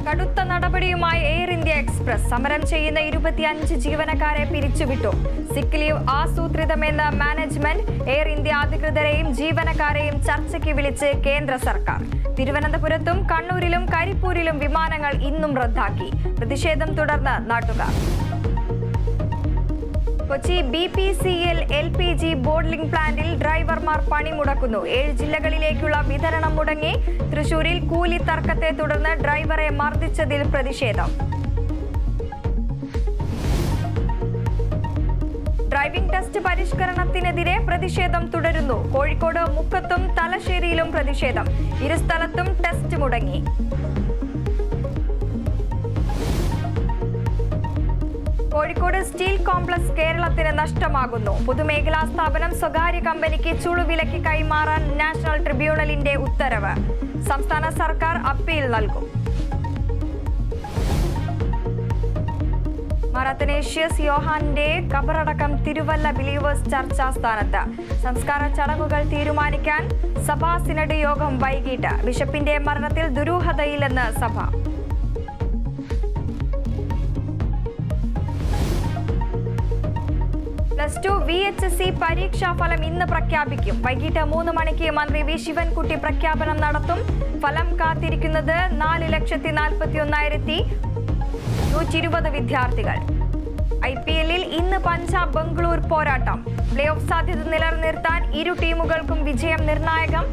കടുത്ത നടപടിയുമായി air India express സമരം ചെയ്യുന്ന 25 ജീവനക്കാരെ പിരിച്ചുവിട്ടു. സിക്ക് ലീവ് ആസൂത്രിതമെന്ന് മാനേജ്മെന്റ്. എയർ ഇന്ത്യ അധികൃതരെയും ജീവനക്കാരെയും ചർച്ചയ്ക്ക് വിളിച്ച് കേന്ദ്ര സർക്കാർ. തിരുവനന്തപുരത്തും കണ്ണൂരിലും കരിപ്പൂരിലും വിമാനങ്ങൾ ഇന്നും റദ്ദാക്കി. പ്രതിഷേധം തുടർന്ന് നാട്ടുകാർ. കൊച്ചി BPCL LPG ബോട്ട്ലിംഗ് പ്ലാന്റിൽ ഡ്രൈവർമാർ പണിമുടക്കുന്നു. 7 ജില്ലകളിലേക്കുള്ള വിതരണം മുടങ്ങി. തൃശൂരിൽ കൂലി തർക്കത്തെ തുടർന്ന് ഡ്രൈവറെ മർദ്ദിച്ചതിൽ പ്രതിഷേധം. ഡ്രൈവിംഗ് ടെസ്റ്റ് പരിഷ്കരണത്തിനെതിരെ പ്രതിഷേധം തുടരുന്നു. കോഴിക്കോട് മുക്കത്തും തലശ്ശേരിയിലും പ്രതിഷേധം. ഇരുസ്ഥലത്തും ടെസ്റ്റ് മുടങ്ങി. കോഴിക്കോട് സ്റ്റീൽ കോംപ്ലക്സ് കേരളത്തിന് നഷ്ടമാകുന്നു. പൊതുമേഖലാ സ്ഥാപനം സ്വകാര്യ കമ്പനിക്ക് ചുളുവിലയ്ക്ക് കൈമാറാൻ നാഷണൽ ട്രിബ്യൂണലിന്റെ ഉത്തരവ്. സംസ്ഥാന സർക്കാർ അപ്പീൽ നൽകും. മാർ അത്തനേഷ്യസ് യോഹാന്റെ ഖബറടക്കം തിരുവല്ല ബിലീവേഴ്സ് ചർച്ച് ആസ്ഥാനത്ത്. സംസ്കാര ചടങ്ങുകൾ തീരുമാനിക്കാൻ സഭാ സിനഡ് യോഗം വൈകിട്ട്. ബിഷപ്പിന്റെ മരണത്തിൽ ദുരൂഹതയില്ലെന്ന് സഭ. +2 VHSC പരീക്ഷാഫലം ഇന്ന് പ്രഖ്യാപിക്കും. വൈകിട്ട് 3 മണിക്ക് മന്ത്രി വി ശിവൻകുട്ടി പ്രഖ്യാപനം നടത്തും. ഫലം കാത്തിരിക്കുന്നത് 4,01,120 വിദ്യാർത്ഥികൾ. IPL-ൽ ഇന്ന് പഞ്ചാബ് ബംഗളൂർ പോരാട്ടം. പ്ലേ ഓഫ് സാധ്യത നിലനിർത്താൻ ഇരു ടീമുകൾക്കും വിജയം നിർണായകം.